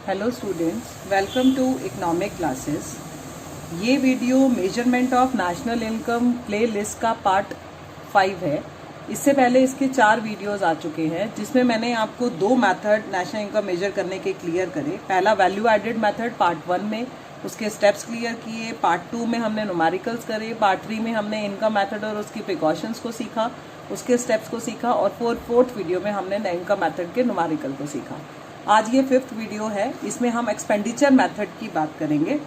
Hello students, welcome to economic classes. ये video measurement of national income playlist का part 5 है। इससे पहले इसके 4 वीडियोस आ चुके हैं जिसमें मैंने आपको 2 मेथड नेशनल इनकम मेजर करने के क्लियर करे। पहला वैल्यू एडेड मेथड पार्ट 1 में उसके स्टेप्स क्लियर किए, पार्ट 2 में हमने न्यूमेरिकल्स करे, पार्ट 3 में हमने इनकम मेथड और उसकी प्रिकॉशंस को सीखा, उसके स्टेप्स को सीखा और फोर्थ वीडियो में हमने इनकम मेथड के न्यूमेरिकल को सीखा। आज ये 5th वीडियो है, इसमें हम एक्सपेंडिचर मेथड की बात करेंगे।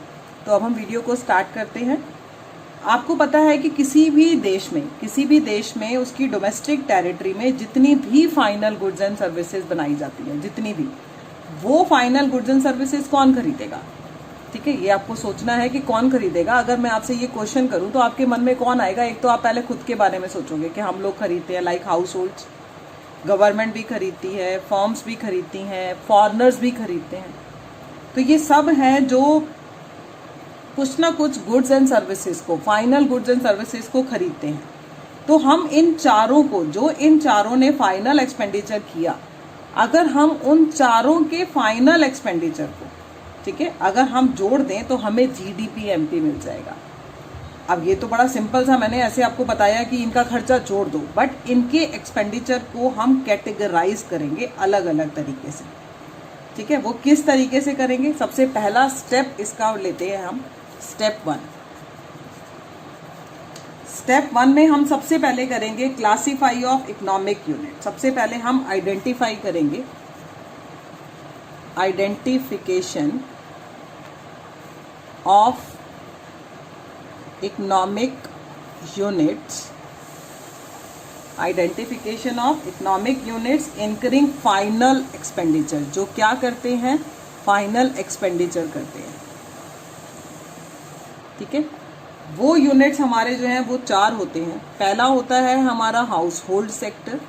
तो अब हम वीडियो को स्टार्ट करते हैं। आपको पता है कि किसी भी देश में उसकी डोमेस्टिक टेरिटरी में जितनी भी फाइनल गुड्स एंड सर्विसेज बनाई जाती है, जितनी भी, वो फाइनल गुड्स एंड सर्विसेज कौन खरीदेगा? ठीक है, ये आपको सोचना है कि कौन खरीदेगा। अगर मैं आपसे ये क्वेश्चन करूं तो आपके मन में कौन आएगा? एक तो आप पहले खुद के बारे में सोचोगे कि हम लोग खरीदते हैं, लाइक हाउस होल्ड्स, गवर्नमेंट भी खरीदती है, फर्म्स भी खरीदती हैं, फॉरेनर्स भी खरीदते हैं। तो ये सब हैं जो कुछ ना कुछ गुड्स एंड सर्विसेज को, फाइनल गुड्स एंड सर्विसेज को खरीदते हैं। तो हम इन चारों को, जो इन चारों ने फाइनल एक्सपेंडिचर किया, अगर हम उन चारों के फाइनल एक्सपेंडिचर को, ठीक है, अगर हम जोड़ दें तो हमें जीडीपी एमपी मिल जाएगा। अब ये तो बड़ा सिंपल सा, मैंने ऐसे आपको बताया कि इनका खर्चा जोड़ दो, बट इनके एक्सपेंडिचर को हम कैटेगराइज करेंगे अलग अलग तरीके से। ठीक है, वो किस तरीके से करेंगे? सबसे पहला स्टेप इसका लेते हैं हम, स्टेप 1। स्टेप 1 में हम सबसे पहले करेंगे क्लासीफाई ऑफ इकोनॉमिक यूनिट। सबसे पहले हम आइडेंटिफाई करेंगे, identification of economic units, identification of economic units incurring final expenditure, जो क्या करते हैं? फाइनल एक्सपेंडिचर करते हैं। ठीक है, वो यूनिट्स हमारे जो हैं वो 4 होते हैं। पहला होता है हमारा हाउस होल्ड सेक्टर,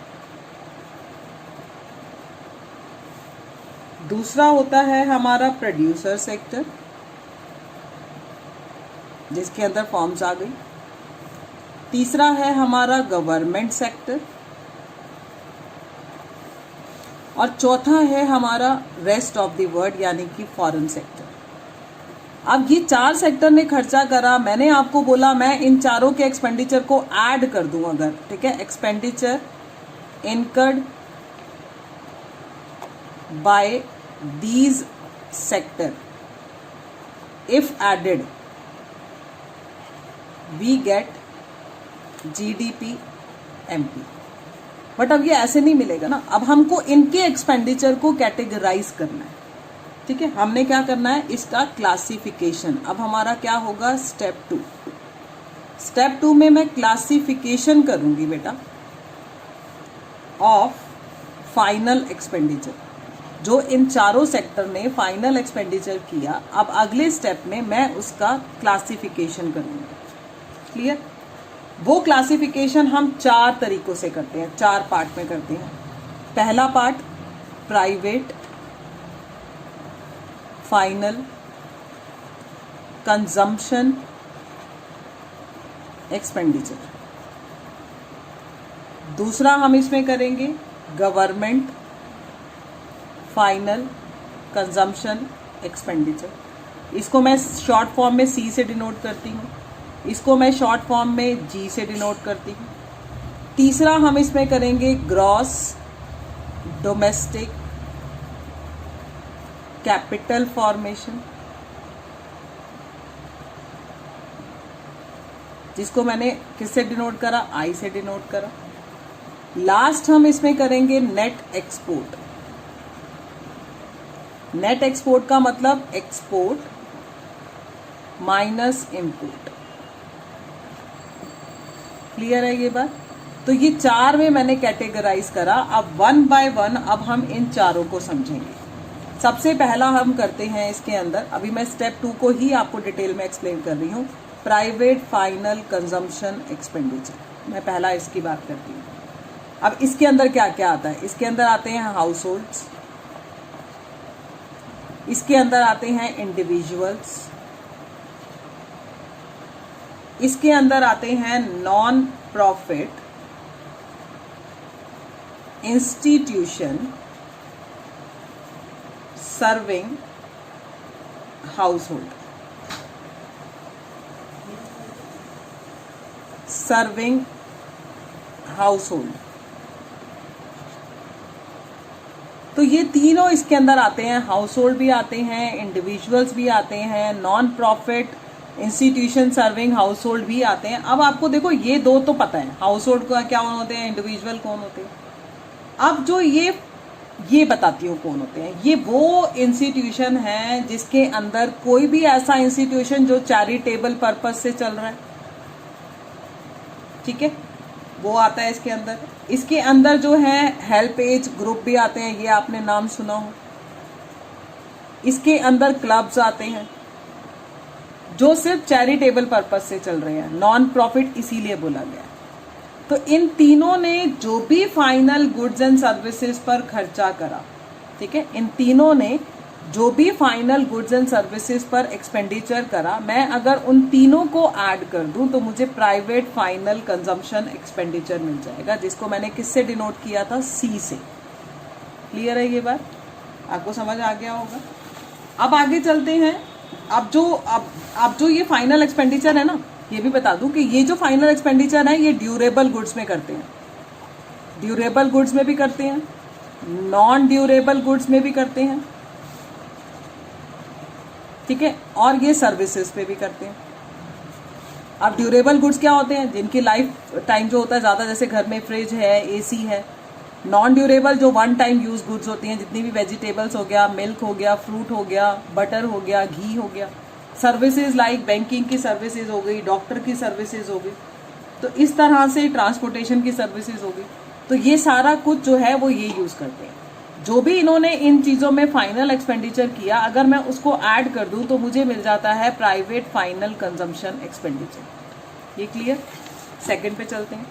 दूसरा होता है हमारा प्रोड्यूसर सेक्टर, जिसके अंदर फॉर्म्स आ गई, तीसरा है हमारा गवर्नमेंट सेक्टर, और चौथा है हमारा रेस्ट ऑफ द वर्ल्ड यानी कि फॉरेन सेक्टर। अब ये 4 सेक्टर ने खर्चा करा, मैंने आपको बोला मैं इन चारों के एक्सपेंडिचर को ऐड कर दूं अगर, ठीक है, expenditure incurred by these sector if added we get GDP MP. But अब ये ऐसे नहीं मिलेगा ना, अब हमको इनके एक्सपेंडिचर को कैटेगराइज करना है। ठीक है, हमने क्या करना है? इसका क्लासिफिकेशन। अब हमारा क्या होगा? स्टेप 2। स्टेप 2 में मैं क्लासिफिकेशन करूंगी बेटा ऑफ फाइनल एक्सपेंडिचर, जो इन चारों सेक्टर ने फाइनल एक्सपेंडिचर किया। अब अगले स्टेप में मैं उसका क्लासिफिकेशन करूंगी। क्लियर? वो क्लासिफिकेशन हम 4 तरीकों से करते हैं, 4 पार्ट में करते हैं। पहला part private final consumption expenditure, दूसरा हम इसमें करेंगे गवर्नमेंट फाइनल कंजम्पशन एक्सपेंडिचर। इसको मैं शॉर्ट फॉर्म में सी से डिनोट करती हूँ, इसको मैं शॉर्ट फॉर्म में जी से डिनोट करती हूँ। तीसरा हम इसमें करेंगे ग्रॉस डोमेस्टिक कैपिटल फॉर्मेशन, जिसको मैंने किससे डिनोट करा? आई से डिनोट करा। लास्ट हम इसमें करेंगे नेट एक्सपोर्ट। नेट एक्सपोर्ट का मतलब एक्सपोर्ट माइनस इंपोर्ट। क्लियर है ये बात? तो ये 4 में मैंने कैटेगराइज करा। अब 1 बाय 1 अब हम इन चारों को समझेंगे। सबसे पहला हम करते हैं इसके अंदर, अभी मैं स्टेप 2 को ही आपको डिटेल में एक्सप्लेन कर रही हूँ, प्राइवेट फाइनल कंजम्पशन एक्सपेंडिचर। मैं पहला इसकी बात करती हूँ। अब इसके अंदर क्या क्या आता है? इसके अंदर आते हैं हाउस होल्ड्स, इसके अंदर आते हैं इंडिविजुअल्स, इसके अंदर आते हैं non profit institution serving household, serving household. तो ये तीनों इसके अंदर आते हैं, हाउसहोल्ड भी आते हैं, इंडिविजुअल्स भी आते हैं, non profit institution serving household भी आते हैं। अब आपको देखो ये दो तो पता है, हाउसहोल्ड का क्या होते हैं, इंडिविजुअल कौन होते हैं। अब जो ये बताती हूँ कौन होते हैं। ये वो इंस्टीट्यूशन है जिसके अंदर कोई भी ऐसा इंस्टीट्यूशन जो चैरिटेबल पर्पज से चल रहा है, ठीक है, वो आता है इसके अंदर। इसके अंदर जो है हेल्प एज ग्रुप भी आते हैं, ये आपने नाम सुना हो। इसके अंदर क्लब्स आते हैं जो सिर्फ चैरिटेबल पर्पज से चल रहे हैं, नॉन प्रॉफिट इसीलिए बोला गया। तो इन तीनों ने जो भी फाइनल गुड्स एंड सर्विसेज पर खर्चा करा, ठीक है, इन तीनों ने जो भी फाइनल गुड्स एंड सर्विसेज पर एक्सपेंडिचर करा, मैं अगर उन तीनों को ऐड कर दूं तो मुझे प्राइवेट फाइनल कंजम्पशन एक्सपेंडिचर मिल जाएगा, जिसको मैंने किससे डिनोट किया था, सी से। क्लियर है ये बात, आपको समझ आ गया होगा। अब आगे चलते हैं। अब जो ये फाइनल एक्सपेंडिचर है ना, ये भी बता दूं कि ये जो फाइनल एक्सपेंडिचर है ये ड्यूरेबल गुड्स में करते हैं, ड्यूरेबल गुड्स में भी करते हैं, नॉन ड्यूरेबल गुड्स में भी करते हैं, ठीक है, और ये सर्विसेज पे भी करते हैं। अब ड्यूरेबल गुड्स क्या होते हैं, जिनकी लाइफ टाइम जो होता है ज़्यादा, जैसे घर में फ्रिज है, एसी है। नॉन ड्यूरेबल जो वन टाइम यूज गुड्स होती हैं, जितनी भी वेजिटेबल्स हो गया, मिल्क हो गया, फ्रूट हो गया, बटर हो गया, घी हो गया। सर्विसेज लाइक बैंकिंग की सर्विसेज हो गई, डॉक्टर की सर्विसेज हो गई, तो इस तरह से ट्रांसपोर्टेशन की सर्विसेज हो गई। तो ये सारा कुछ जो है वो ये यूज करते हैं। जो भी इन्होंने इन चीज़ों में फाइनल एक्सपेंडिचर किया, अगर मैं उसको ऐड कर दूं तो मुझे मिल जाता है प्राइवेट फाइनल कंजम्पशन एक्सपेंडिचर। ये क्लियर। सेकंड पे चलते हैं।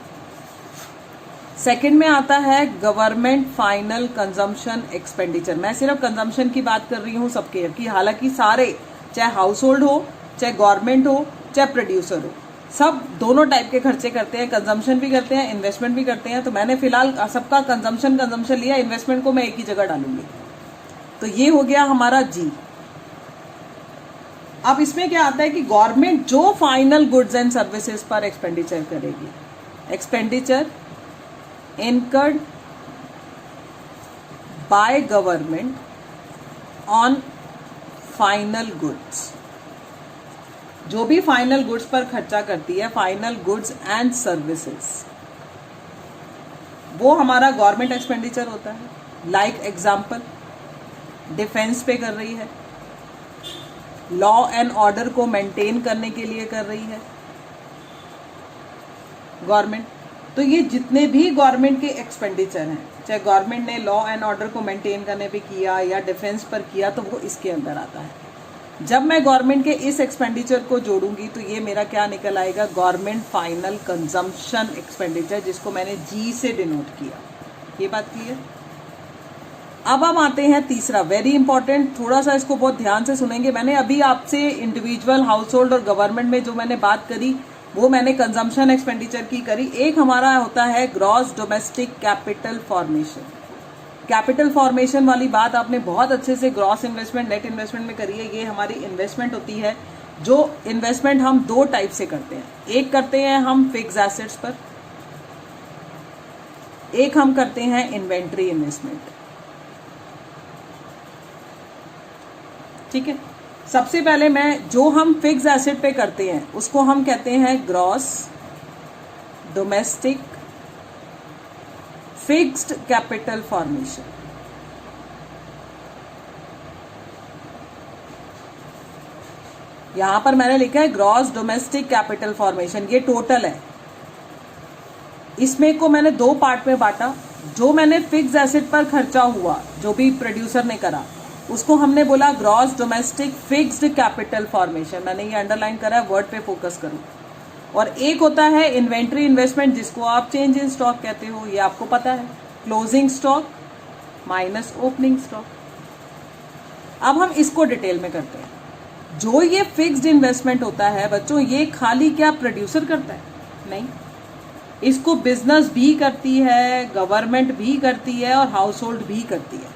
सेकंड में आता है गवर्नमेंट फाइनल कंजम्पशन एक्सपेंडिचर। मैं सिर्फ कंजम्पशन की बात कर रही हूँ सबके की, हालांकि सारे, चाहे हाउस होल्ड हो, चाहे गवर्नमेंट हो, चाहे प्रोड्यूसर हो, सब दोनों टाइप के खर्चे करते हैं, कंजम्पशन भी करते हैं, इन्वेस्टमेंट भी करते हैं। तो मैंने फिलहाल सबका कंजम्पशन लिया, इन्वेस्टमेंट को मैं एक ही जगह डालूंगी। तो ये हो गया हमारा जी। अब इसमें क्या आता है कि गवर्नमेंट जो फाइनल गुड्स एंड सर्विसेज पर एक्सपेंडिचर करेगी, expenditure incurred by government on final goods, जो भी फाइनल गुड्स पर खर्चा करती है, फाइनल गुड्स एंड सर्विसेज, वो हमारा गवर्नमेंट एक्सपेंडिचर होता है। लाइक एग्जाम्पल, डिफेंस पे कर रही है, लॉ एंड ऑर्डर को मेंटेन करने के लिए कर रही है गवर्नमेंट। तो ये जितने भी गवर्नमेंट के एक्सपेंडिचर हैं, चाहे गवर्नमेंट ने लॉ एंड ऑर्डर को मेंटेन करने पे किया या डिफेंस पर किया, तो वो इसके अंदर आता है। जब मैं गवर्नमेंट के इस एक्सपेंडिचर को जोड़ूंगी तो ये मेरा क्या निकल आएगा, गवर्नमेंट फाइनल कंजम्पशन एक्सपेंडिचर, जिसको मैंने जी से डिनोट किया। ये बात क्लियर। अब हम आते हैं तीसरा, वेरी इंपॉर्टेंट, थोड़ा सा इसको बहुत ध्यान से सुनेंगे। मैंने अभी आपसे इंडिविजुअल, हाउस होल्ड और गवर्नमेंट में जो मैंने बात करी वो मैंने कंजम्पशन एक्सपेंडिचर की करी। एक हमारा होता है gross domestic capital formation. Capital formation वाली बात आपने बहुत अच्छे से ग्रॉस इन्वेस्टमेंट, नेट इन्वेस्टमेंट में करी है। ये हमारी इन्वेस्टमेंट होती है, जो इन्वेस्टमेंट हम दो टाइप से करते हैं। एक करते हैं हम फिक्स एसेट्स पर, एक हम करते हैं इन्वेंट्री इन्वेस्टमेंट, ठीक है। सबसे पहले मैं जो हम फिक्स एसेट पे करते हैं उसको हम कहते हैं gross domestic fixed capital formation. यहां पर मैंने लिखा है ग्रॉस डोमेस्टिक कैपिटल फॉर्मेशन, ये टोटल है। इसमें को मैंने दो पार्ट में बांटा। जो मैंने फिक्स एसेट पर खर्चा हुआ, जो भी प्रोड्यूसर ने करा, उसको हमने बोला gross domestic fixed capital formation. मैंने ये अंडरलाइन करा है, वर्ड पे फोकस करो। और एक होता है इन्वेंट्री इन्वेस्टमेंट, जिसको आप चेंज इन स्टॉक कहते हो, ये आपको पता है, closing stock minus opening stock. अब हम इसको डिटेल में करते हैं। जो ये फिक्स्ड इन्वेस्टमेंट होता है बच्चों, ये खाली क्या प्रोड्यूसर करता है? नहीं, इसको बिजनेस भी करती है, गवर्नमेंट भी करती है और हाउस होल्ड भी करती है।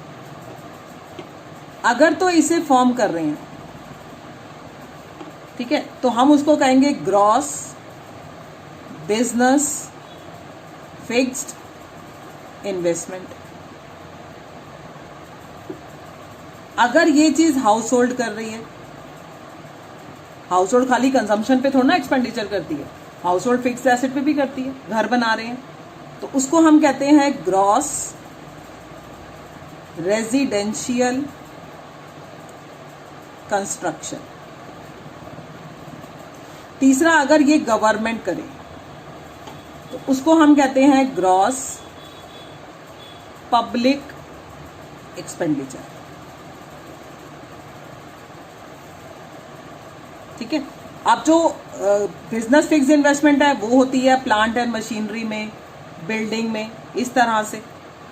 अगर तो इसे फॉर्म कर रहे हैं ठीक है, तो हम उसको कहेंगे ग्रॉस बिजनेस फिक्स्ड इन्वेस्टमेंट। अगर ये चीज हाउस होल्ड कर रही है, हाउस होल्ड खाली कंजम्पशन पे थोड़ा ना एक्सपेंडिचर करती है, हाउस होल्ड फिक्स्ड एसेट पे भी करती है, घर बना रहे हैं, तो उसको हम कहते हैं ग्रॉस रेजिडेंशियल कंस्ट्रक्शन। तीसरा, अगर ये गवर्नमेंट करे तो उसको हम कहते हैं ग्रॉस पब्लिक एक्सपेंडिचर। ठीक है, अब जो बिजनेस फिक्स इन्वेस्टमेंट है वो होती है प्लांट एंड मशीनरी में, बिल्डिंग में, इस तरह से।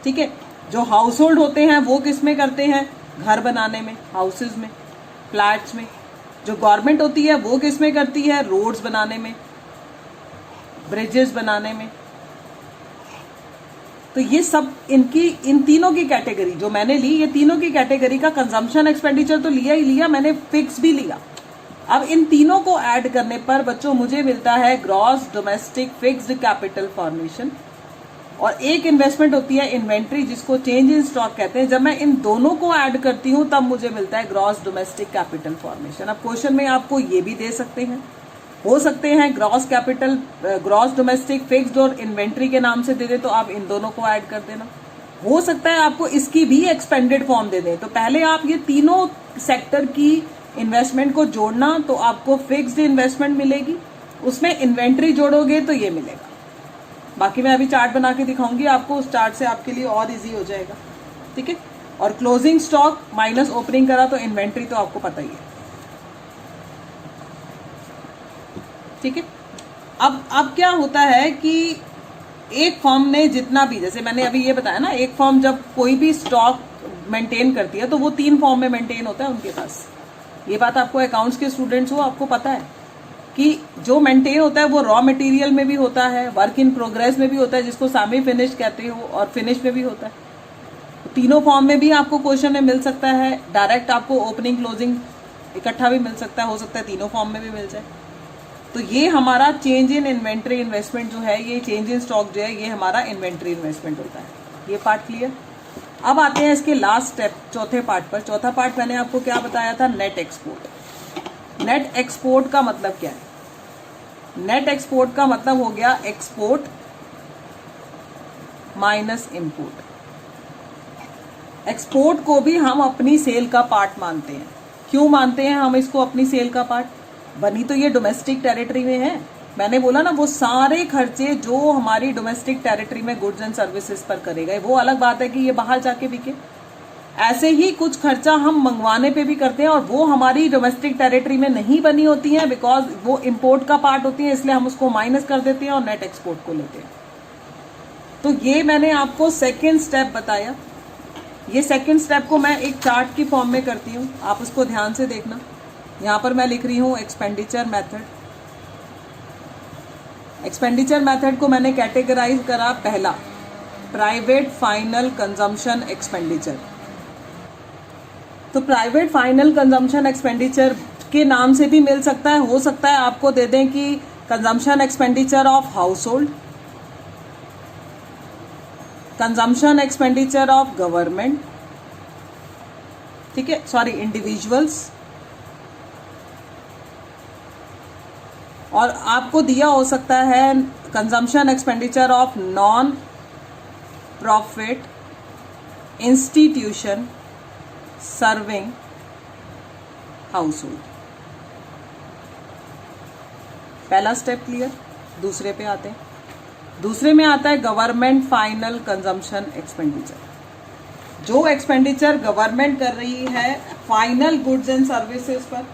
ठीक है, जो हाउस होल्ड होते हैं वो किस में करते हैं, घर बनाने में, हाउसेज में, फ्लैट्स में। जो गवर्नमेंट होती है वो किस में करती है, रोड्स बनाने में, ब्रिजेस बनाने में। तो ये सब इन तीनों की कैटेगरी जो मैंने ली, ये तीनों की कैटेगरी का कंजम्पशन एक्सपेंडिचर तो लिया ही लिया मैंने, फिक्स भी लिया। अब इन तीनों को ऐड करने पर बच्चों मुझे मिलता है gross domestic fixed capital formation. और एक इन्वेस्टमेंट होती है इन्वेंट्री, जिसको चेंज इन स्टॉक कहते हैं। जब मैं इन दोनों को ऐड करती हूं तब मुझे मिलता है ग्रॉस डोमेस्टिक कैपिटल फॉर्मेशन। अब क्वेश्चन में आपको ये भी दे सकते हैं, हो सकते हैं ग्रॉस डोमेस्टिक फिक्स्ड और इन्वेंट्री के नाम से दे दे, तो आप इन दोनों को ऐड कर देना। हो सकता है आपको इसकी भी एक्सपेंडेड फॉर्म दे दे, तो पहले आप ये तीनों सेक्टर की इन्वेस्टमेंट को जोड़ना, तो आपको फिक्स्ड इन्वेस्टमेंट मिलेगी, उसमें इन्वेंट्री जोड़ोगे तो ये मिलेगा। बाकी मैं अभी चार्ट बना के दिखाऊंगी आपको, उस चार्ट से आपके लिए और इजी हो जाएगा। ठीक है, और क्लोजिंग स्टॉक माइनस ओपनिंग करा तो इन्वेंट्री तो आपको पता ही है। ठीक है, अब क्या होता है कि एक फर्म ने जितना भी, जैसे मैंने अभी ये बताया ना, एक फर्म जब कोई भी स्टॉक मेंटेन करती है तो वो 3 फॉर्म में मेंटेन होता है उनके पास। ये बात आपको अकाउंट्स के स्टूडेंट्स हो आपको पता है कि जो मेंटेन होता है वो रॉ मटेरियल में भी होता है, वर्क इन प्रोग्रेस में भी होता है, जिसको सेमी फिनिश कहते हो, और फिनिश में भी होता है। तीनों फॉर्म में भी आपको क्वेश्चन में मिल सकता है। डायरेक्ट आपको ओपनिंग क्लोजिंग इकट्ठा भी मिल सकता है, हो सकता है तीनों फॉर्म में भी मिल जाए। तो ये हमारा चेंज इन इन्वेंट्री इन्वेस्टमेंट जो है, ये चेंज इन स्टॉक जो है, ये हमारा इन्वेंट्री इन्वेस्टमेंट होता है। ये पार्ट क्लियर। अब आते हैं इसके लास्ट स्टेप, चौथे पार्ट पर। चौथा पार्ट मैंने आपको क्या बताया था, नेट एक्सपोर्ट। नेट एक्सपोर्ट का मतलब क्या है? नेट एक्सपोर्ट का मतलब हो गया एक्सपोर्ट माइनस इम्पोर्ट। एक्सपोर्ट को भी हम अपनी सेल का पार्ट मानते हैं। क्यों मानते हैं हम इसको अपनी सेल का पार्ट? बनी तो ये डोमेस्टिक टेरिटरी में है। मैंने बोला ना, वो सारे खर्चे जो हमारी डोमेस्टिक टेरिटरी में गुड्स एंड सर्विसेज पर करे गए, वो अलग बात है कि ये बाहर जाके बिके। ऐसे ही कुछ खर्चा हम मंगवाने पे भी करते हैं और वो हमारी डोमेस्टिक टेरिटरी में नहीं बनी होती हैं, बिकॉज वो इंपोर्ट का पार्ट होती है, इसलिए हम उसको माइनस कर देते हैं और नेट एक्सपोर्ट को लेते हैं। तो ये मैंने आपको सेकेंड स्टेप बताया। ये सेकेंड स्टेप को मैं एक चार्ट की फॉर्म में करती हूँ, आप उसको ध्यान से देखना। यहां पर मैं लिख रही हूं एक्सपेंडिचर मेथड। एक्सपेंडिचर मेथड को मैंने कैटेगराइज करा, पहला प्राइवेट फाइनल कंजम्पशन एक्सपेंडिचर। तो प्राइवेट फाइनल कंजम्पशन एक्सपेंडिचर के नाम से भी मिल सकता है, हो सकता है आपको दे दें कि consumption expenditure of house hold, consumption expenditure of government, ठीक है, सॉरी इंडिविजुअल्स, और आपको दिया हो सकता है consumption expenditure of non profit institution serving house hold. पहला स्टेप क्लियर। दूसरे पे आते हैं। दूसरे में आता है गवर्नमेंट फाइनल कंजम्पशन एक्सपेंडिचर। जो एक्सपेंडिचर गवर्नमेंट कर रही है फाइनल गुड्स एंड सर्विसेज पर,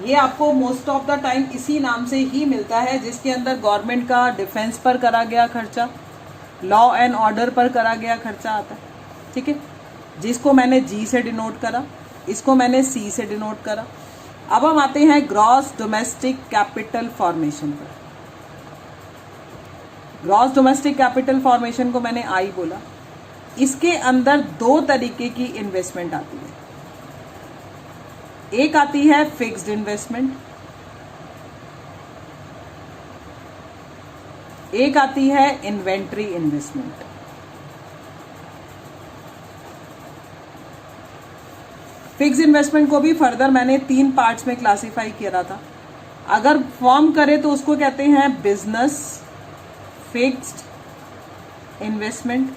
ये आपको मोस्ट ऑफ द टाइम इसी नाम से ही मिलता है, जिसके अंदर गवर्नमेंट का डिफेंस पर करा गया खर्चा, लॉ एंड ऑर्डर पर करा गया खर्चा आता है। ठीक है, जिसको मैंने जी से डिनोट करा, इसको मैंने सी से डिनोट करा। अब हम आते हैं ग्रॉस डोमेस्टिक कैपिटल फॉर्मेशन पर। ग्रॉस डोमेस्टिक कैपिटल फॉर्मेशन को मैंने आई बोला। इसके अंदर 2 तरीके की इन्वेस्टमेंट आती है। एक आती है फिक्स्ड इन्वेस्टमेंट एक आती है इन्वेंट्री इन्वेस्टमेंट। फिक्स इन्वेस्टमेंट को भी फर्दर मैंने 3 पार्ट्स में क्लासिफाई किया था। अगर फॉर्म करे तो उसको कहते हैं बिजनेस फिक्स्ड इन्वेस्टमेंट।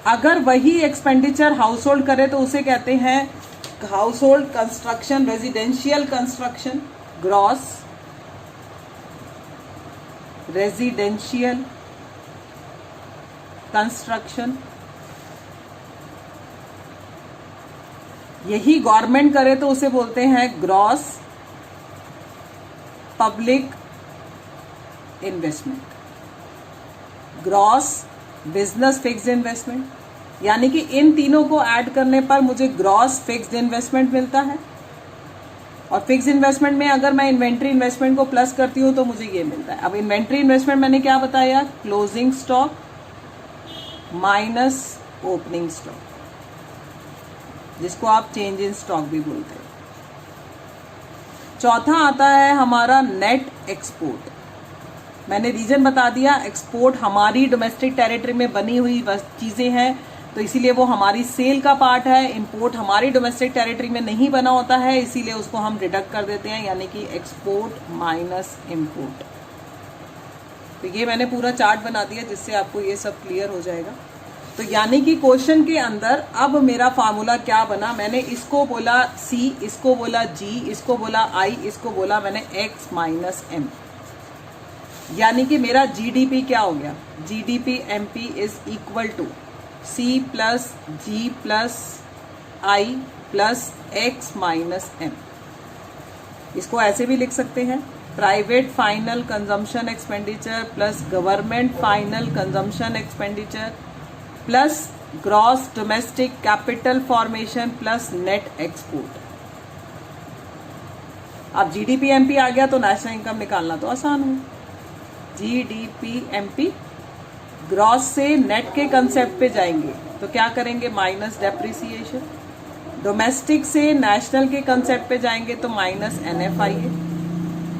अगर वही एक्सपेंडिचर हाउस होल्ड करे तो उसे कहते हैं house hold construction, residential construction, gross residential construction. यही गवर्नमेंट करे तो उसे बोलते हैं gross public investment, gross business fixed investment. यानी कि इन तीनों को ऐड करने पर मुझे ग्रॉस फिक्स्ड इन्वेस्टमेंट मिलता है। और फिक्स्ड इन्वेस्टमेंट में अगर मैं इन्वेंट्री इन्वेस्टमेंट को प्लस करती हूं तो मुझे ये मिलता है। अब इन्वेंट्री इन्वेस्टमेंट मैंने क्या बताया, closing stock minus opening stock, जिसको आप चेंज इन स्टॉक भी बोलते हैं। चौथा आता है हमारा नेट एक्सपोर्ट। मैंने रीजन बता दिया, एक्सपोर्ट हमारी डोमेस्टिक टेरिटरी में बनी हुई चीजें हैं तो इसीलिए वो हमारी सेल का पार्ट है। इंपोर्ट हमारी डोमेस्टिक टेरिटरी में नहीं बना होता है, इसीलिए उसको हम डिडक्ट कर देते हैं, यानी कि एक्सपोर्ट माइनस इंपोर्ट। तो ये मैंने पूरा चार्ट बना दिया जिससे आपको ये सब क्लियर हो जाएगा। तो यानी कि क्वेश्चन के अंदर अब मेरा फार्मूला क्या बना, मैंने इसको बोला सी, इसको बोला जी, इसको बोला आई, इसको बोला मैंने एक्स माइनस एम। यानी कि मेरा जीडीपी क्या हो गया, GDP MP is equal to C plus G plus I plus X minus M. इसको ऐसे भी लिख सकते हैं, private final consumption expenditure plus government final consumption expenditure plus gross domestic capital formation plus net export. अब GDP MP आ गया तो नेशनल इनकम निकालना तो आसान है। जीडीपी एमपी, ग्रॉस से नेट के कंसेप्ट पे जाएंगे तो क्या करेंगे, माइनस डेप्रिसिएशन। डोमेस्टिक से नेशनल के कंसेप्ट पे जाएंगे तो माइनस एनएफआईए।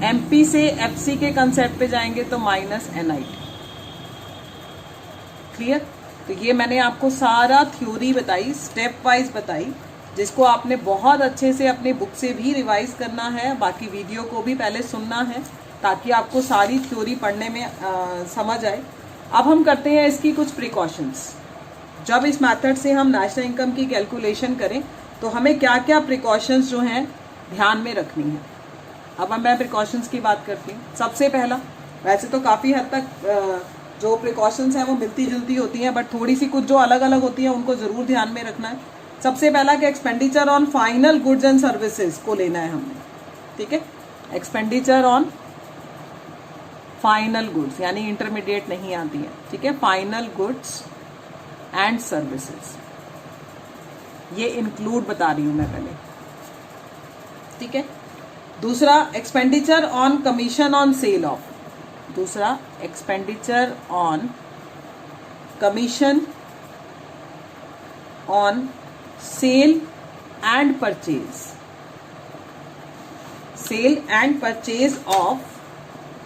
एमपी से एफसी के कंसेप्ट पे जाएंगे तो माइनस एनआईटी। क्लियर? तो ये मैंने आपको सारा थ्योरी बताई, स्टेप वाइज बताई, जिसको आपने बहुत अच्छे से अपनी बुक से भी रिवाइज करना है, बाकी वीडियो को भी पहले सुनना है ताकि आपको सारी थ्योरी पढ़ने में समझ आए। अब हम करते हैं इसकी कुछ प्रिकॉशंस। जब इस मेथड से हम नेशनल इनकम की कैलकुलेशन करें तो हमें क्या क्या प्रिकॉशंस जो हैं ध्यान में रखनी है। अब मैं प्रिकॉशंस की बात करती हूँ। सबसे पहला, वैसे तो काफ़ी हद तक जो प्रिकॉशंस हैं वो मिलती जुलती होती हैं, बट थोड़ी सी कुछ जो अलग अलग होती हैं उनको ज़रूर ध्यान में रखना है। सबसे पहला कि expenditure on final goods and services को लेना है हमने, ठीक है। एक्सपेंडिचर ऑन फाइनल गुड्स यानी इंटरमीडिएट नहीं आती है, ठीक है। फाइनल गुड्स एंड सर्विसेज, ये इंक्लूड बता रही हूं मैं पहले, ठीक है। दूसरा, expenditure on commission on sale of, दूसरा expenditure on commission on sale and purchase, sale and purchase of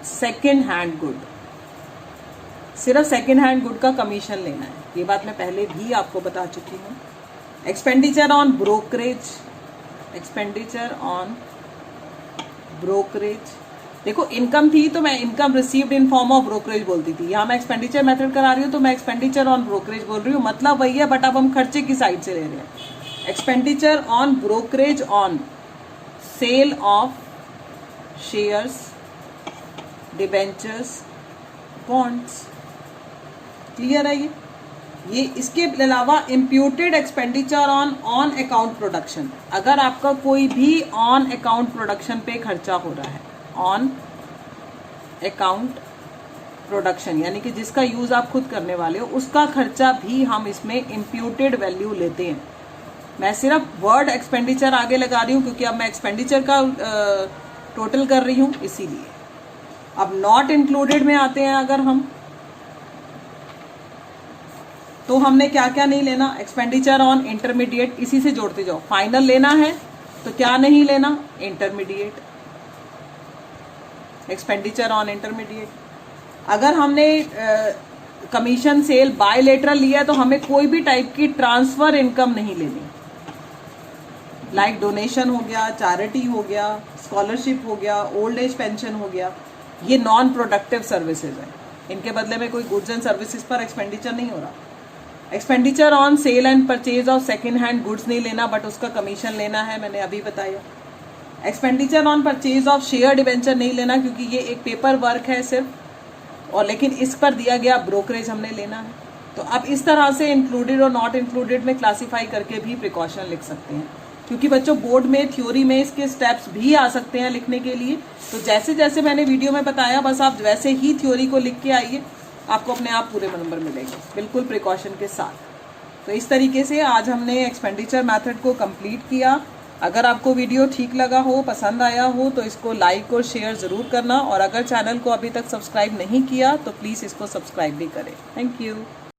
second hand good. सिर्फ सेकेंड हैंड गुड का कमीशन लेना है, ये बात मैं पहले भी आपको बता चुकी हूँ। Expenditure on brokerage, expenditure on brokerage. देखो इनकम थी तो मैं income received in form of brokerage बोलती थी, यहाँ मैं एक्सपेंडिचर मेथड करा रही हूँ तो मैं एक्सपेंडिचर ऑन ब्रोकरेज बोल रही हूँ, मतलब वही है बट अब हम खर्चे की साइड से ले रहे हैं। Expenditure on brokerage on sale of shares, debentures, bonds. Clear है ये इसके अलावा imputed expenditure on account production. अगर आपका कोई भी ऑन अकाउंट प्रोडक्शन पे खर्चा हो रहा है, ऑन अकाउंट प्रोडक्शन यानी कि जिसका यूज आप खुद करने वाले हो, उसका खर्चा भी हम इसमें इम्प्यूटेड वैल्यू लेते हैं। मैं सिर्फ वर्ड एक्सपेंडिचर आगे लगा रही हूँ क्योंकि अब मैं एक्सपेंडिचर का टोटल कर रही हूँ इसीलिए। अब नॉट इंक्लूडेड में आते हैं अगर हम, तो हमने क्या क्या नहीं लेना, एक्सपेंडिचर ऑन इंटरमीडिएट, इसी से जोड़ते जाओ। फाइनल लेना है तो क्या नहीं लेना, इंटरमीडिएट। Expenditure on intermediate. अगर हमने कमीशन सेल बायलेटरल लिया तो हमें कोई भी टाइप की ट्रांसफर इनकम नहीं लेनी, लाइक डोनेशन हो गया, चैरिटी हो गया, स्कॉलरशिप हो गया, ओल्ड एज पेंशन हो गया, ये नॉन प्रोडक्टिव सर्विसेज है। इनके बदले में कोई गुड्स एंड सर्विसेज पर एक्सपेंडिचर नहीं हो रहा। Expenditure on sale and purchase of second hand goods नहीं लेना, बट उसका कमीशन लेना है, मैंने अभी बताया। Expenditure on purchase of share debenture नहीं लेना, क्योंकि ये एक पेपर वर्क है सिर्फ, और लेकिन इस पर दिया गया ब्रोकरेज हमने लेना है। तो अब इस तरह से इंक्लूडेड और नॉट इंक्लूडेड में क्लासीफाई करके भी प्रिकॉशन लिख सकते हैं, क्योंकि बच्चों बोर्ड में थ्योरी में इसके स्टेप्स भी आ सकते हैं लिखने के लिए। तो जैसे जैसे मैंने वीडियो में बताया, बस आप वैसे ही थ्योरी को लिख के आइए, आपको अपने आप पूरे नंबर मिलेंगे, बिल्कुल प्रिकॉशन के साथ। तो इस तरीके से आज हमने एक्सपेंडिचर मेथड को कंप्लीट किया। अगर आपको वीडियो ठीक लगा हो, पसंद आया हो, तो इसको लाइक और शेयर ज़रूर करना, और अगर चैनल को अभी तक सब्सक्राइब नहीं किया तो प्लीज़ इसको सब्सक्राइब भी करें। Thank you.